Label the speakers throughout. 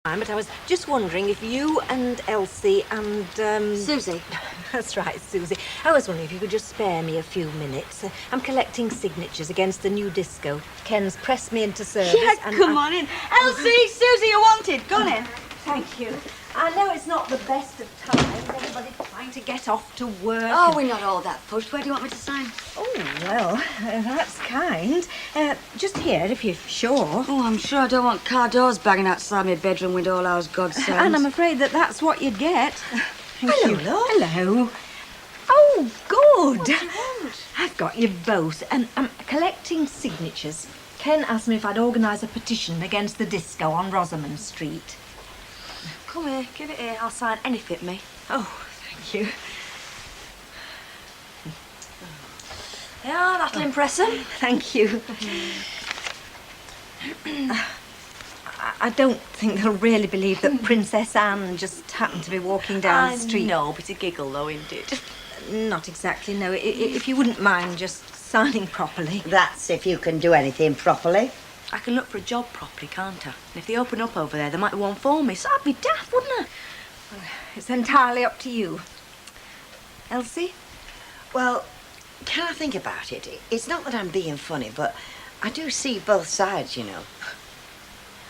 Speaker 1: But I was just wondering if you and Elsie and,
Speaker 2: Susie.
Speaker 1: That's right, Susie. I was wondering if you could just spare me a few minutes. I'm collecting signatures against the new disco. Ken's pressed me into service.
Speaker 2: Yeah,
Speaker 1: and
Speaker 2: come on in. Elsie, Susie, you're wanted. Go on in.
Speaker 1: Thank you. I know it's not the best of times. Everybody's trying to get off to work.
Speaker 2: Oh, we're not all that pushed. Where do you want me to sign?
Speaker 1: Oh, well, that's kind. Just here, if you're sure.
Speaker 2: Oh, I'm sure I don't want car doors banging outside my bedroom with all hours God sends.
Speaker 1: And I'm afraid that's what you'd get.
Speaker 2: Hello,
Speaker 1: love. Hello. Oh, good.
Speaker 2: What do you want?
Speaker 1: I've got you both. I'm collecting signatures. Ken asked me if I'd organise a petition against the disco on Rosamond Street.
Speaker 2: Come here, give it here. I'll sign any fit me.
Speaker 1: Oh, thank you.
Speaker 2: Yeah, that'll impress him.
Speaker 1: Thank you. I don't think they'll really believe that Princess Anne just happened to be walking down the street.
Speaker 2: No, but a giggle though, isn't it?
Speaker 1: Not exactly, no. If you wouldn't mind just signing properly.
Speaker 3: That's if you can do anything properly.
Speaker 2: I can look for a job properly, can't I? And if they open up over there, there might be one for me, so I'd be daft, wouldn't I?
Speaker 1: Well, it's entirely up to you. Elsie?
Speaker 3: Well, can I think about it? It's not that I'm being funny, but I do see both sides, you know.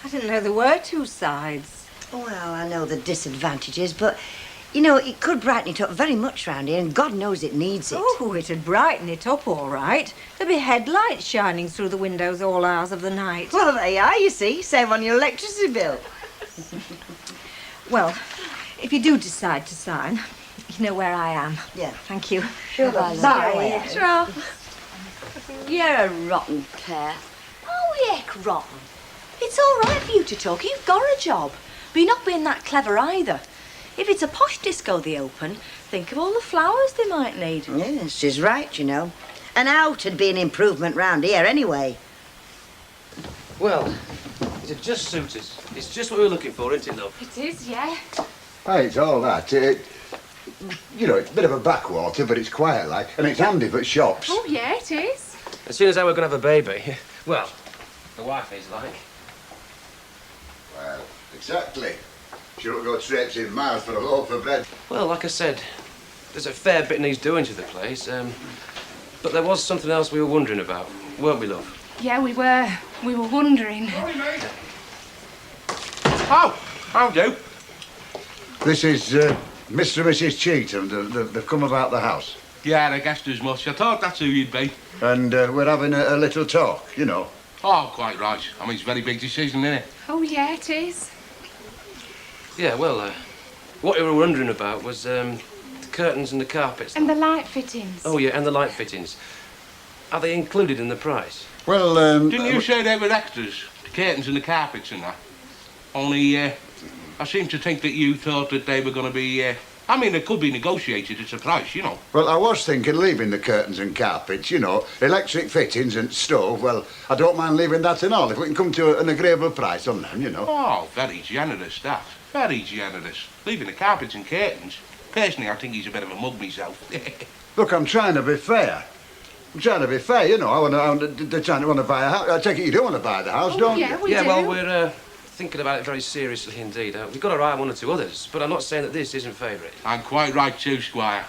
Speaker 1: I didn't know there were two sides.
Speaker 3: Well, I know the disadvantages, but, you know, it could brighten it up very much round here, and God knows it needs it.
Speaker 1: Oh, it'd brighten it up all right. There'd be headlights shining through the windows all hours of the night.
Speaker 3: Well, there you are, you see. Save on your electricity bill.
Speaker 1: Well, if you do decide to sign, you know where I am.
Speaker 3: Yeah.
Speaker 1: Thank you.
Speaker 3: Sure,
Speaker 1: Bye.
Speaker 2: Sure. You're a rotten pair. Oh, heck, rotten. It's all right for you to talk. You've got a job. But you're not being that clever either. If it's a posh disco they open, think of all the flowers they might need.
Speaker 3: Yes, she's right, you know. An out would be an improvement round here anyway.
Speaker 4: Well, it'd just suit us. It's just what we were looking for, isn't it, love?
Speaker 5: It is, yeah.
Speaker 6: Hey, it's all that. You know, it's a bit of a backwater, but it's quiet like, and it's handy for shops.
Speaker 5: Oh, yeah, it is.
Speaker 4: As soon as I were going to have a baby, well, the wife is like.
Speaker 6: Well, exactly. She don't go traipsing miles for a loaf of bread.
Speaker 4: Well, like I said, there's a fair bit needs doing to the place. But there was something else we were wondering about, weren't we, love?
Speaker 5: Yeah, we were. We were wondering.
Speaker 7: Oh, how do?
Speaker 6: This is Mr. and Mrs. Cheetham. They've come about the house.
Speaker 7: Yeah, I guessed as much. I thought that's who you'd be.
Speaker 6: And we're having a little talk, you know.
Speaker 7: Oh, quite right. I mean, it's a very big decision, isn't it?
Speaker 5: Oh, yeah, it is.
Speaker 4: Yeah, well, what we were wondering about was the curtains and the carpets.
Speaker 5: And the light fittings.
Speaker 4: Oh, yeah, and the light fittings. Are they included in the price?
Speaker 6: Well,
Speaker 7: Didn't you say they were extras? The curtains and the carpets and that? Only, I seem to think that you thought that they were going to be, I mean, it could be negotiated at a price, you know.
Speaker 6: Well, I was thinking leaving the curtains and carpets, you know, electric fittings and stove. Well, I don't mind leaving that and all, if we can come to an agreeable price on them, you know.
Speaker 7: Oh, very generous, that. Very generous. Leaving the carpets and curtains. Personally, I think he's a bit of a mug myself.
Speaker 6: Look, I'm trying to be fair. I'm trying to be fair, you know. They're trying to want to buy a house. I take it you don't want to buy the house, don't
Speaker 5: yeah,
Speaker 6: you?
Speaker 5: we
Speaker 4: Yeah,
Speaker 5: do.
Speaker 4: well, we're thinking about it very seriously indeed. We've got to write one or two others, but I'm not saying that this isn't favourite.
Speaker 7: I'm quite right too, Squire.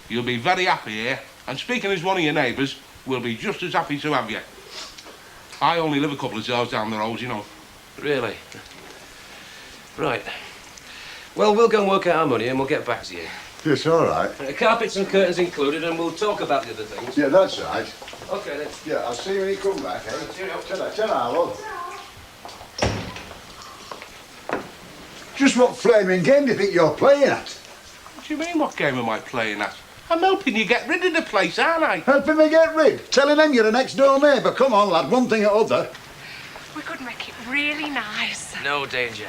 Speaker 7: You'll be very happy here, and speaking as one of your neighbours, we'll be just as happy to have you. I only live a couple of doors down the road, you know.
Speaker 4: Really? Right. Well, we'll go and work out our money and we'll get back to you.
Speaker 6: Yes, all right.
Speaker 4: Carpets and curtains included, and we'll talk about the other things.
Speaker 6: Yeah, that's right.
Speaker 4: OK, then.
Speaker 6: Yeah, I'll see you when you come back, eh?
Speaker 4: Cheerio.
Speaker 6: Ta-ra, love. Just what flaming game do you think you're playing at?
Speaker 7: What do you mean, what game am I playing at? I'm helping you get rid of the place, aren't I?
Speaker 6: Helping me get rid? Telling them you're a next-door neighbour. Come on, lad, one thing or other.
Speaker 5: We could make it really nice.
Speaker 4: No danger.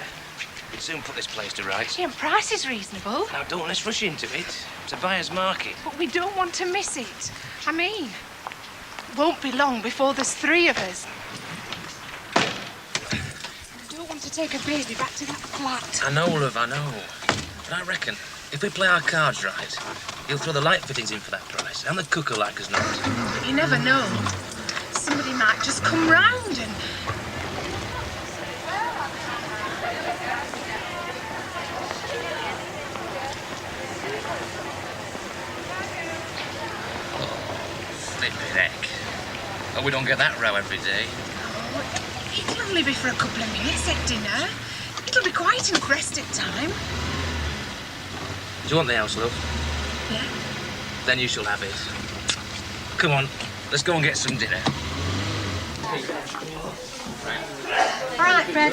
Speaker 4: We'd soon put this place to rights.
Speaker 5: Yeah, and price is reasonable.
Speaker 4: Now, don't let's rush into it. It's a buyer's market.
Speaker 5: But we don't want to miss it. I mean, it won't be long before there's three of us. We don't want to take a baby back to that flat.
Speaker 4: I know, love, I know. But I reckon if we play our cards right, he'll throw the light fittings in for that price, and the cooker like as not.
Speaker 5: But you never know. Somebody might just come round and...
Speaker 8: we don't get that row every day.
Speaker 5: It'll only be for a couple of minutes at dinner. It'll be quite in Crested time.
Speaker 8: Do you want the house, love?
Speaker 5: Yeah.
Speaker 8: Then you shall have it. Come on, let's go and get some dinner.
Speaker 9: All right, Fred.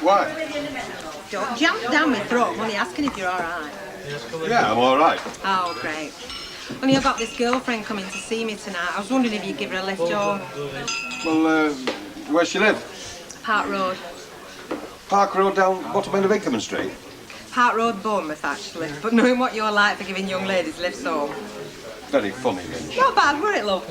Speaker 6: Why?
Speaker 9: Don't jump down my throat. I'm only asking if you're all right.
Speaker 6: Yeah, I'm all right.
Speaker 9: Oh, great. Only I've got this girlfriend coming to see me tonight. I was wondering if you'd give her a lift home.
Speaker 10: Well, where's she live?
Speaker 9: Park Road.
Speaker 10: Park Road down bottom end of Inkerman Street?
Speaker 9: Park Road, Bournemouth, actually. But knowing what you're like for giving young ladies lifts home.
Speaker 10: Very funny, Lynch.
Speaker 9: Not bad, were it, love?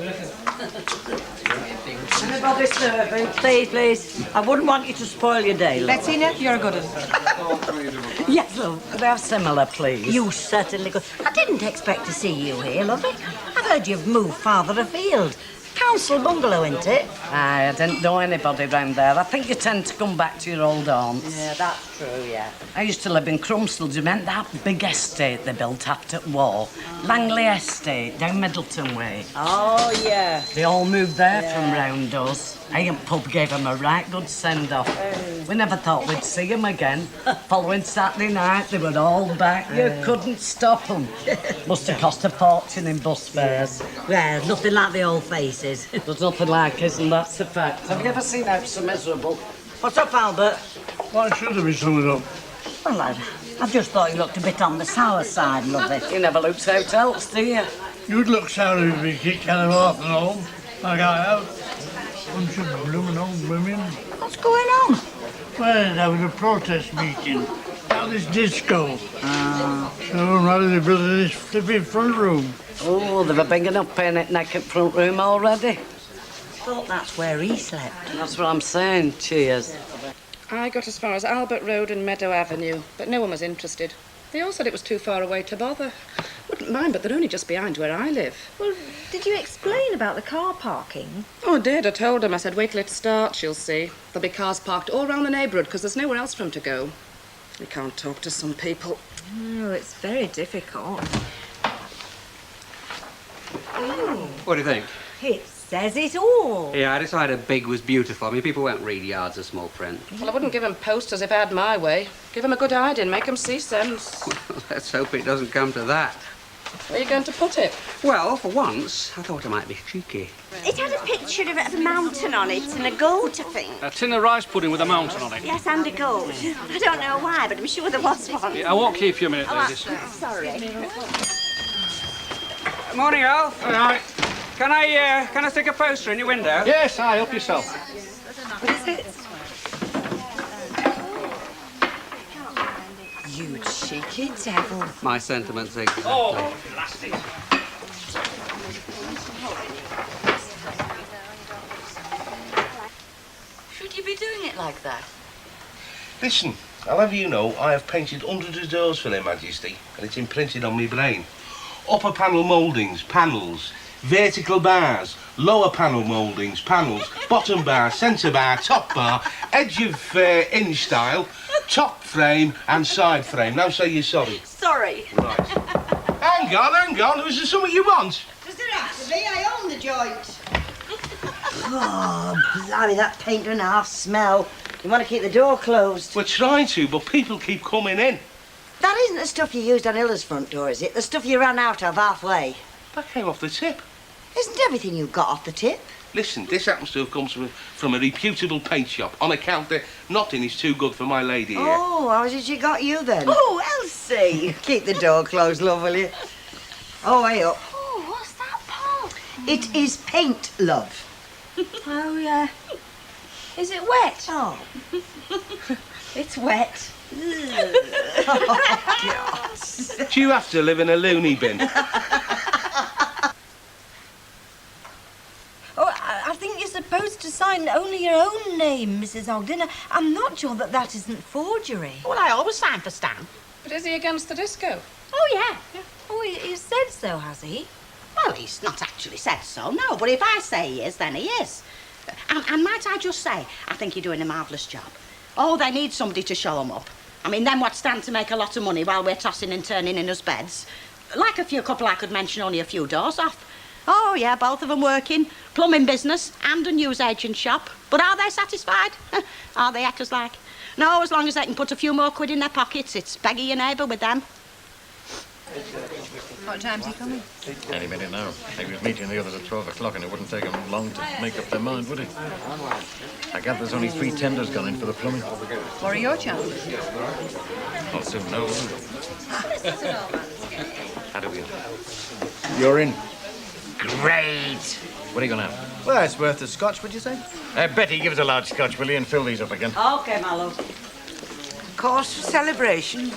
Speaker 3: Anybody serving? Please, please. I wouldn't want you to spoil your day, love.
Speaker 9: Bettina, you're a good one.
Speaker 3: Yes, love. Could I have similar, please? You certainly could. I didn't expect to see you here, lovey. I've heard you've moved farther afield. Council bungalow, isn't it?
Speaker 11: Aye, I didn't know anybody round there. I think you tend to come back to your old haunts.
Speaker 3: Yeah, that's true, yeah.
Speaker 11: I used to live in Crumsell. Do you meant that big estate they built after the war? Langley Estate, down Middleton way.
Speaker 3: Oh, yeah.
Speaker 11: They all moved there from round us. Iron Pub gave them a right good send-off. We never thought we'd see them again. Following Saturday night, they were all back. You couldn't stop them. Must have cost a fortune in bus fares.
Speaker 3: Well, nothing like the old faces.
Speaker 11: There's nothing like it, and that's a fact. Have you ever seen out so miserable?
Speaker 3: What's up, Albert?
Speaker 12: Why should there be something up?
Speaker 3: Well, I just thought you looked a bit on the sour side, lovey.
Speaker 11: You never looked out else, do you?
Speaker 12: You'd look sour if you kicked out of half and home, like I have. Bunch of blooming old women.
Speaker 3: What's going on?
Speaker 12: Well, there was a protest meeting about this disco. So rather they built this flipping front room.
Speaker 11: Oh, they've a big enough paying neck at front room already.
Speaker 3: Thought that's where he slept.
Speaker 11: That's what I'm saying. Cheers.
Speaker 13: I got as far as Albert Road and Meadow Avenue, but no one was interested. They all said it was too far away to bother. Wouldn't mind, but they're only just behind where I live.
Speaker 1: Well, did you explain about the car parking?
Speaker 13: Oh, I did. I told them. I said, wait till it starts, you'll see. There'll be cars parked all round the neighbourhood because there's nowhere else for them to go. We can't talk to some people.
Speaker 1: Oh, it's very difficult. Oh.
Speaker 14: What do you think?
Speaker 1: It says it all.
Speaker 14: Yeah, I decided big was beautiful. I mean, people won't read yards of small print.
Speaker 13: Well, I wouldn't give them posters if I had my way. Give them a good hiding, make them see sense.
Speaker 14: Well, let's hope it doesn't come to that.
Speaker 13: Where are you going to put it?
Speaker 14: Well, for once, I thought it might be cheeky.
Speaker 15: It had a picture of a mountain on it and a goat, I think.
Speaker 16: A tin of rice pudding with a mountain on it.
Speaker 15: Yes, and a goat. I don't know why, but I'm sure there was one.
Speaker 16: Yeah, I won't keep you a minute, ladies.
Speaker 15: Sorry.
Speaker 14: Morning, Alf. All right. Can I stick a poster in your window?
Speaker 16: Yes, aye, help yourself.
Speaker 1: What is it?
Speaker 3: You cheeky devil.
Speaker 14: My sentiments exactly.
Speaker 16: Oh, blasted.
Speaker 2: Should you be doing it like that?
Speaker 7: Listen, I'll have you know I have painted hundreds of doors for Their Majesty, and it's imprinted on me brain. Upper panel mouldings, panels, vertical bars, lower panel mouldings, panels, bottom bar, centre bar, top bar, edge of hinge style, top frame and side frame. Now say you're sorry.
Speaker 15: Sorry.
Speaker 7: Right. Hang on. Was there something you want?
Speaker 9: Does there have to be? I own the joint.
Speaker 3: Oh, blimey, that paint doesn't half smell. You want to keep the door closed?
Speaker 7: We're trying to, but people keep coming in.
Speaker 3: That isn't the stuff you used on Illa's front door, is it? The stuff you ran out of halfway.
Speaker 7: That came off the tip.
Speaker 3: Isn't everything you got off the tip?
Speaker 7: Listen, this happens to have come from a reputable paint shop on account that nothing is too good for my lady here.
Speaker 3: Oh, how is it she got you then?
Speaker 15: Oh, Elsie.
Speaker 3: Keep the door closed, love, will you? Oh, way up.
Speaker 15: Oh, what's that, Paul?
Speaker 3: It is paint, love.
Speaker 1: Oh, yeah. Is it wet?
Speaker 3: Oh.
Speaker 1: It's wet.
Speaker 3: Oh, God.
Speaker 7: Do you have to live in a loony bin?
Speaker 1: Oh, I think you're supposed to sign only your own name, Mrs. Ogden. I'm not sure that isn't forgery.
Speaker 15: Well, I always sign for Stan.
Speaker 13: But is he against the disco?
Speaker 15: Oh, yeah.
Speaker 1: Oh, he said so, has he?
Speaker 15: Well, he's not actually said so, no, but if I say he is, then he is. And might I just say, I think you're doing a marvellous job. Oh, they need somebody to show them up. I mean, them what stand to make a lot of money while we're tossing and turning in us beds. Like a few couple I could mention only a few doors off. Oh, yeah, both of them working. Plumbing business and a newsagent shop. But are they satisfied? Are they actors like? No, as long as they can put a few more quid in their pockets, it's beggar your neighbour with them.
Speaker 9: What time's he coming?
Speaker 17: Any minute now. He was meeting the others at 12 o'clock and it wouldn't take him long to make up their mind, would it? I gather there's only 3 tenders gone in for the plumbing.
Speaker 9: What are your chances?
Speaker 17: I'll soon know, won't I? How do we?
Speaker 18: You're in.
Speaker 17: Great! What are you going to have?
Speaker 18: Well, it's worth a scotch, would you say?
Speaker 17: Betty, give us a large scotch, will you, and fill these up again.
Speaker 3: OK, my love.
Speaker 18: Cause for celebration.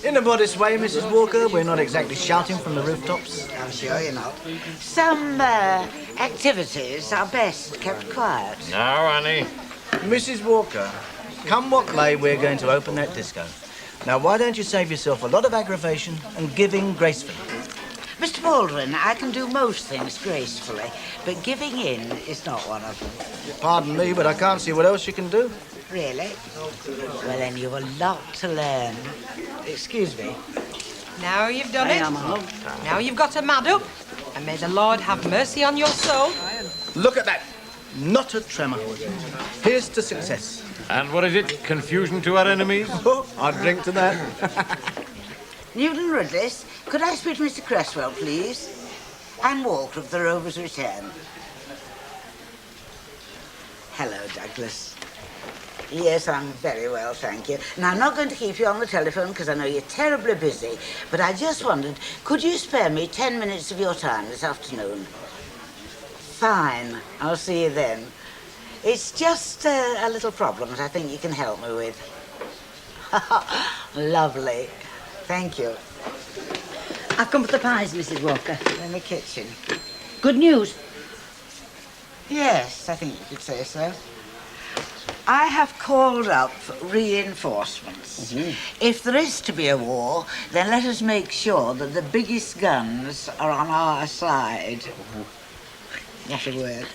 Speaker 18: In a modest way, Mrs. Walker. We're not exactly shouting from the rooftops.
Speaker 11: I'm sure you're not. Some activities are best kept quiet.
Speaker 17: Now, Annie.
Speaker 18: Mrs. Walker, come what may, we're going to open that disco. Now, why don't you save yourself a lot of aggravation and give in gracefully?
Speaker 11: Mr. Baldwin, I can do most things gracefully, but giving in is not one of them.
Speaker 18: Pardon me, but I can't see what else you can do.
Speaker 11: Really? Well, then you've a lot to learn. Excuse me.
Speaker 9: Now you've done
Speaker 11: I
Speaker 9: it.
Speaker 11: am home.
Speaker 9: Now you've got a mad up. And may the Lord have mercy on your soul.
Speaker 18: Look at that. Not a tremor. Here's to success.
Speaker 17: And what is it? Confusion to our enemies?
Speaker 18: Oh, I'd drink to that.
Speaker 11: Newton Rudlis, could I speak to Mr. Cresswell, please? I'm Walker of the Rover's Return. Hello, Douglas. Yes, I'm very well, thank you. Now, I'm not going to keep you on the telephone because I know you're terribly busy, but I just wondered, could you spare me 10 minutes of your time this afternoon? Fine. I'll see you then. It's just a little problem that I think you can help me with. Lovely. Thank you.
Speaker 3: I've come for the pies, Mrs. Walker.
Speaker 11: In the kitchen. Good news? Yes, I think you could say so. I have called up reinforcements. If there is to be a war, then let us make sure that the biggest guns are on our side. That's a word.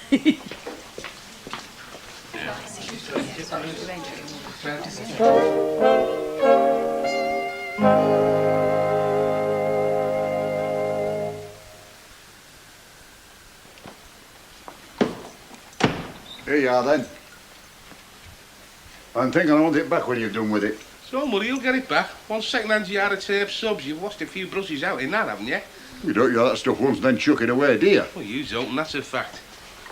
Speaker 6: Here you are, then. I'm thinking I want it back when you're done with it.
Speaker 7: Don't worry, you'll get it back. One second-hand Giada tape subs, you've lost a few brushes out in that, haven't you?
Speaker 6: You don't use that stuff once and then chuck it away, do you?
Speaker 7: Well, you don't, and that's a fact.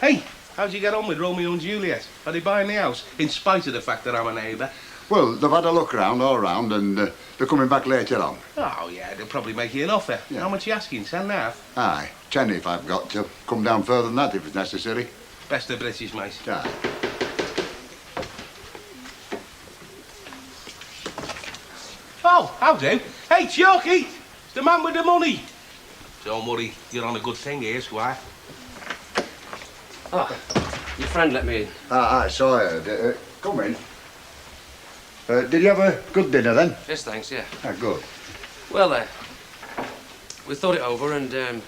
Speaker 7: Hey, how'd you get on with Romeo and Juliet? Are they buying the house, in spite of the fact that I'm a neighbour?
Speaker 6: Well, they've had a look round, all round, and they're coming back later on.
Speaker 7: Oh, yeah, they'll probably make you an offer.
Speaker 6: Yeah.
Speaker 7: How much are you asking, 10.5?
Speaker 6: Aye, 10 if I've got to. Come down further than that if it's necessary.
Speaker 7: Best of British, mate.
Speaker 6: Aye.
Speaker 7: Oh, how do? Hey, Chalky! The man with the money! Don't worry, you're on a good thing here, Squire.
Speaker 4: Oh, your friend let me in.
Speaker 6: Aye, so I heard. Come in. Did you have a good dinner then?
Speaker 4: Yes, thanks, yeah.
Speaker 6: Ah, good.
Speaker 4: Well, we thought it over and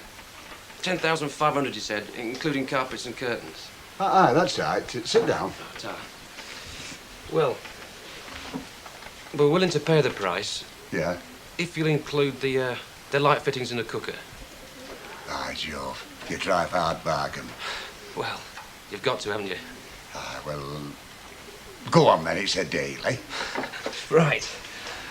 Speaker 4: 10,500, he said, including carpets and curtains.
Speaker 6: Aye, that's right. Sit down.
Speaker 4: Well, we're willing to pay the price
Speaker 6: Yeah.
Speaker 4: if you'll include the light fittings and the cooker.
Speaker 6: Aye, Joe. You try a hard bargain.
Speaker 4: Well, you've got to, haven't you?
Speaker 6: Aye, well, go on then, it's a deal, eh?
Speaker 4: Right.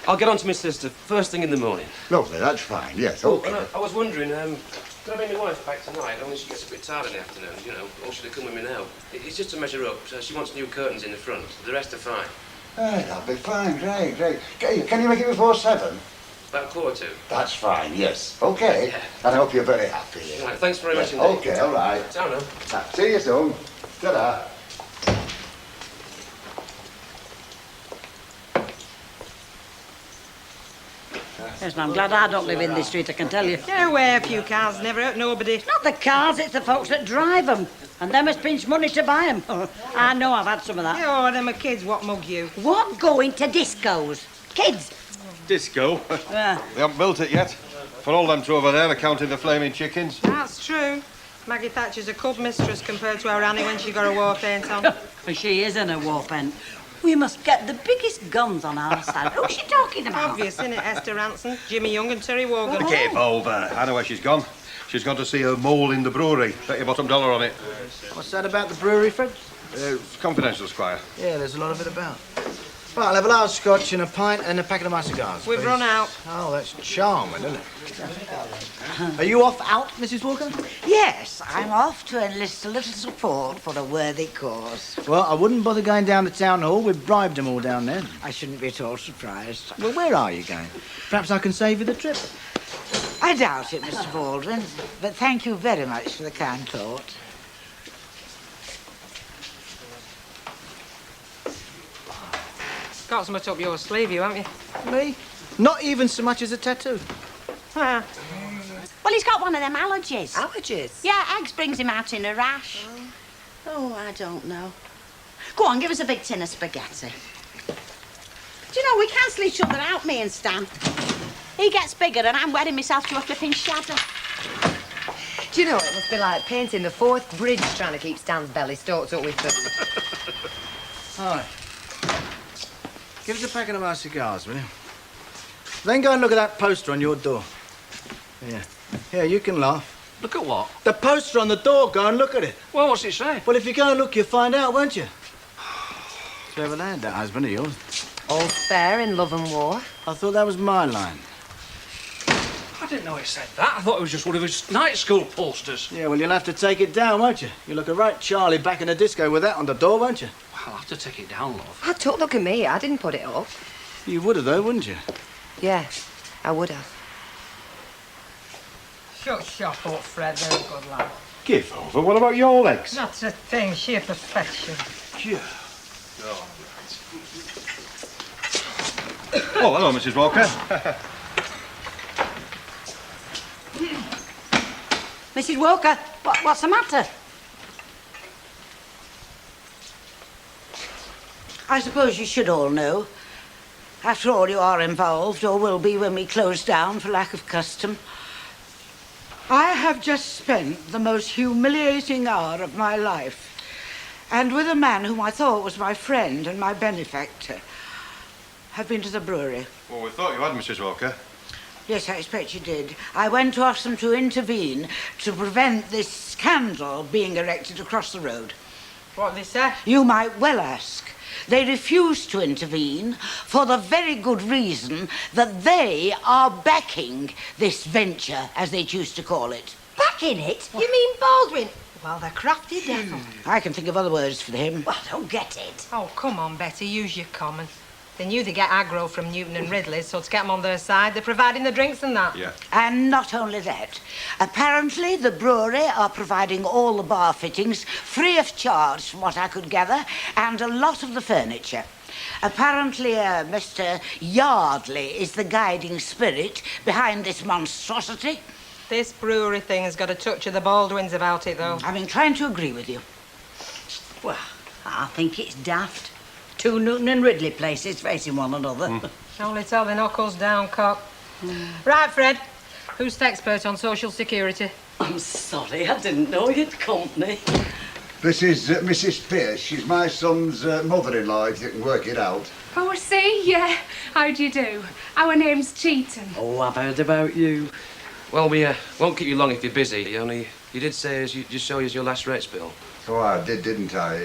Speaker 4: I'll get on to my sister first thing in the morning.
Speaker 6: Lovely, that's fine, yes,
Speaker 4: Oh,
Speaker 6: okay.
Speaker 4: and I was wondering, could I bring my wife back tonight? Only she gets a bit tired in the afternoon, you know, or should have come with me now? It's just to measure up. She wants new curtains in the front. The rest are fine.
Speaker 6: Aye, that'll be fine, great, great. Can you make it before 7?
Speaker 4: About 1:45.
Speaker 6: That's fine, yes. Okay. And I hope you're very happy.
Speaker 4: Right, thanks very much
Speaker 6: Yes,
Speaker 4: indeed.
Speaker 6: okay, all right.
Speaker 4: Ta now.
Speaker 6: See you soon. Ta-da.
Speaker 3: Yes, and I'm glad I don't live in this street, I can tell you.
Speaker 9: Get away a few cars, never hurt nobody.
Speaker 3: Not the cars, it's the folks that drive them. And them has pinched money to buy them. I know, I've had some of that.
Speaker 9: Oh, them are kids, what mug you?
Speaker 3: What going to discos? Kids!
Speaker 10: Disco?
Speaker 3: Yeah.
Speaker 10: They haven't built it yet. For all them two over there, they're counting the flaming chickens.
Speaker 9: That's true. Maggie Thatcher's a cub mistress compared to our Annie when she got a war paint on.
Speaker 3: For she isn't a war pen. We must get the biggest guns on our side. Who's she talking about?
Speaker 9: Obvious, innit? Esther Ranson, Jimmy Young and Terry Wogan.
Speaker 10: Give over. I know where she's gone. She's gone to see her mole in the brewery. Bet your bottom dollar on it.
Speaker 18: What's that about the brewery, Fred?
Speaker 10: Confidential, Squire.
Speaker 18: Yeah, there's a lot of it about. Right, I'll have a large scotch and a pint and a packet of my cigars.
Speaker 9: We've
Speaker 18: please.
Speaker 9: run out.
Speaker 18: Oh, that's charming, isn't it? Are you off out, Mrs. Walker?
Speaker 3: Yes, I'm off to enlist a little support for a worthy cause.
Speaker 18: Well, I wouldn't bother going down to town hall. We've bribed them all down there.
Speaker 3: I shouldn't be at all surprised.
Speaker 18: Well, where are you going? Perhaps I can save you the trip.
Speaker 3: I doubt it, Mr. Baldwin, but thank you very much for the kind thought.
Speaker 9: Got something up your sleeve, you, haven't you?
Speaker 18: Me? Not even so much as a tattoo.
Speaker 9: Ah.
Speaker 15: Well, he's got one of them allergies.
Speaker 1: Allergies?
Speaker 15: Yeah, eggs brings him out in a rash. Oh, I don't know. Go on, give us a big tin of spaghetti. Do you know, we cancel each other out, me and Stan. He gets bigger and I'm wedding myself to a flipping shadow.
Speaker 1: Do you know, it must be like painting the fourth bridge trying to keep Stan's belly stoked up with food.
Speaker 18: All right. Give us a packet of our cigars, will you? Then go and look at that poster on your door. Yeah. Yeah, you can laugh.
Speaker 16: Look at what?
Speaker 18: The poster on the door. Go and look at it.
Speaker 16: Well, what's it say?
Speaker 18: Well, if you go and look, you'll find out, won't you? Clever lad, that husband of yours.
Speaker 1: All fair in love and war.
Speaker 18: I thought that was my line.
Speaker 16: I didn't know it said that. I thought it was just one of his night school posters.
Speaker 18: Yeah, well, you'll have to take it down, won't you? You'll look a right Charlie back in a disco with that on the door, won't you?
Speaker 16: I'll have to take it down, love.
Speaker 1: Oh, don't look at me. I didn't put it up.
Speaker 18: You would have, though, wouldn't you?
Speaker 1: Yeah, I would have.
Speaker 9: Shut up, Fred. Very good lad.
Speaker 10: Give over. What about your legs?
Speaker 9: That's a thing, sheer perfection.
Speaker 10: Yeah. Oh, hello, Mrs. Walker.
Speaker 3: Mrs. Walker, what's the matter? I suppose you should all know. After all, you are involved, or will be when we close down for lack of custom. I have just spent the most humiliating hour of my life, and with a man whom I thought was my friend and my benefactor. I've been to the brewery.
Speaker 10: Well, we thought you had, Mrs. Walker.
Speaker 3: Yes, I expect you did. I went to ask them to intervene to prevent this scandal being erected across the road.
Speaker 9: What did they say?
Speaker 3: You might well ask. They refused to intervene for the very good reason that they are backing this venture, as they choose to call it.
Speaker 1: Backing it? You mean Baldwin? Well, the crafty devil.
Speaker 3: I can think of other words for him.
Speaker 1: Well, I don't get it.
Speaker 9: Oh, come on, Betty, use your common. They knew they get aggro from Newton and Ridley's, so to get them on their side, they're providing the drinks and that.
Speaker 10: Yeah.
Speaker 3: And not only that. Apparently, the brewery are providing all the bar fittings free of charge, from what I could gather, and a lot of the furniture. Apparently, Mr. Yardley is the guiding spirit behind this monstrosity.
Speaker 9: This brewery thing has got a touch of the Baldwins about it, though.
Speaker 3: I'm inclined to agree with you.
Speaker 11: Well, I think it's daft. Two Newton and Ridley places facing one another.
Speaker 9: Only tell the knuckles down, cock. Right, Fred. Who's the expert on social security?
Speaker 11: I'm sorry, I didn't know you'd company.
Speaker 6: This is Mrs. Pierce. She's my son's mother-in-law, if you can work it out.
Speaker 5: Oh, I see, yeah. How do you do? Our name's Cheatham.
Speaker 11: Oh, I've heard about you.
Speaker 4: Well, we won't keep you long if you're busy. Only you did say as you just show us your last rates bill.
Speaker 6: Oh, I did, didn't I?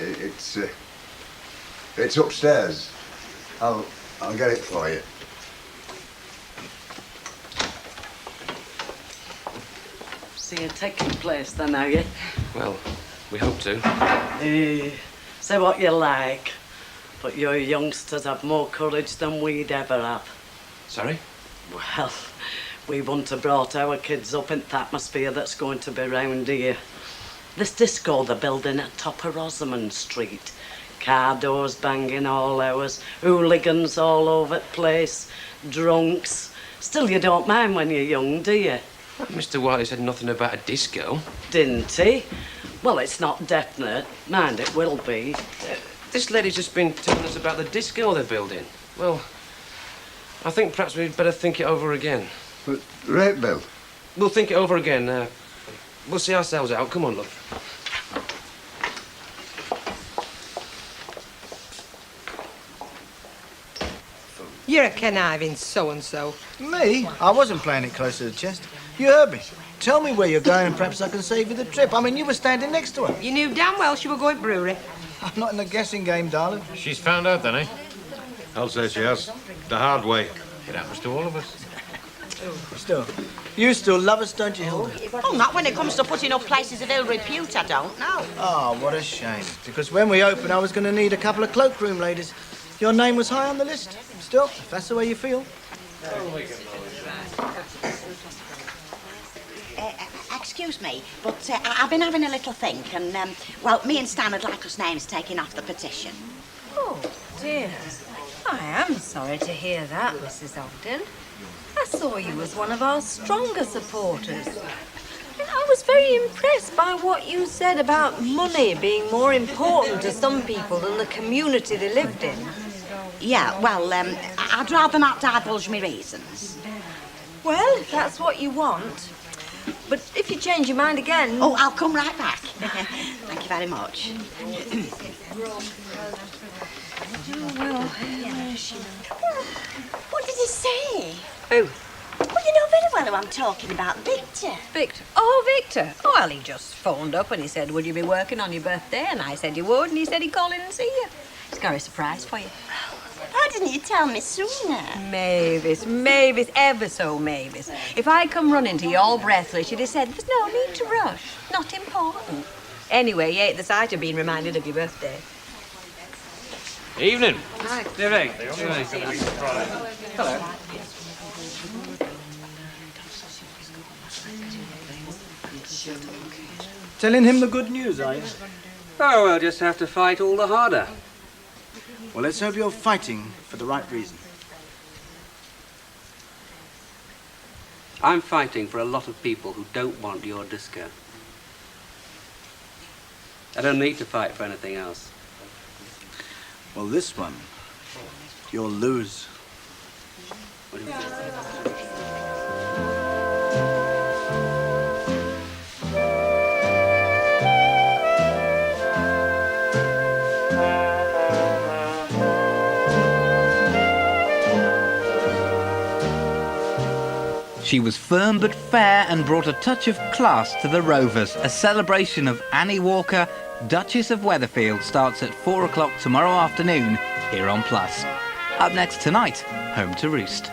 Speaker 6: It's upstairs. I'll get it for you.
Speaker 11: So you're taking place then, are you?
Speaker 4: Well, we hope to.
Speaker 11: Say what you like, but your youngsters have more courage than we'd ever have.
Speaker 4: Sorry?
Speaker 11: Well, we wouldn't have brought our kids up in the atmosphere that's going to be round here. This disco they're building at top of Rosamond Street. Car doors banging all hours, hooligans all over the place, drunks. Still, you don't mind when you're young, do you?
Speaker 4: Mr. Wiley said nothing about a disco.
Speaker 11: Didn't he? Well, it's not definite. Mind, it will be.
Speaker 4: This lady's just been telling us about the disco they're building. Well, I think perhaps we'd better think it over again.
Speaker 6: But, rate bill?
Speaker 4: We'll think it over again. We'll see ourselves out. Come on, love.
Speaker 9: You're a conniving so-and-so.
Speaker 18: Me? I wasn't playing it close to the chest. You heard me. Tell me where you're going and perhaps I can save you the trip. I mean, you were standing next to her.
Speaker 9: You knew damn well she were going to brewery.
Speaker 18: I'm not in the guessing game, darling.
Speaker 17: She's found out then, eh?
Speaker 10: I'll say she has. The hard way.
Speaker 17: It happens to all of us.
Speaker 18: You still love us, don't you, Hilda?
Speaker 15: Oh, not when it comes to putting up places of ill repute, I don't know.
Speaker 18: Oh, what a shame. Because when we opened, I was going to need a couple of cloakroom ladies. Your name was high on the list. Still, if that's the way you feel.
Speaker 15: Excuse me, but I've been having a little think, and, well, me and Stan would like us names taken off the petition.
Speaker 1: Oh, dear. I am sorry to hear that, Mrs. Ogden. I saw you as one of our stronger supporters. I was very impressed by what you said about money being more important to some people than the community they lived in.
Speaker 15: Yeah, well, I'd rather not divulge my reasons.
Speaker 1: Well, if that's what you want. But if you change your mind again...
Speaker 15: Oh, I'll come right back. Thank you very much.
Speaker 1: Well,
Speaker 15: what did he say?
Speaker 1: Who?
Speaker 15: Well, you know very well who I'm talking about, Victor.
Speaker 9: Victor? Oh, Victor. Oh, well, he just phoned up and he said, would you be working on your birthday? And I said you would, and he said he'd call in and see you. He's got a surprise for you.
Speaker 15: Why didn't you tell me sooner?
Speaker 9: Mavis, ever so Mavis. If I'd come running to you all breathless, you'd have said, there's no need to rush. Not important. Anyway, you ain't the sight of being reminded of your birthday.
Speaker 16: Evening.
Speaker 9: Hi.
Speaker 16: Evening. Hello.
Speaker 18: Telling him the good news, are you?
Speaker 14: Oh, we'll just have to fight all the harder.
Speaker 18: Well, let's hope you're fighting for the right reason.
Speaker 14: I'm fighting for a lot of people who don't want your disco. I don't need to fight for anything else.
Speaker 18: Well, this one, you'll lose.
Speaker 19: She was firm but fair and brought a touch of class to the Rovers. A celebration of Annie Walker, Duchess of Weatherfield, starts at 4 o'clock tomorrow afternoon here on Plus. Up next tonight, Home to Roost.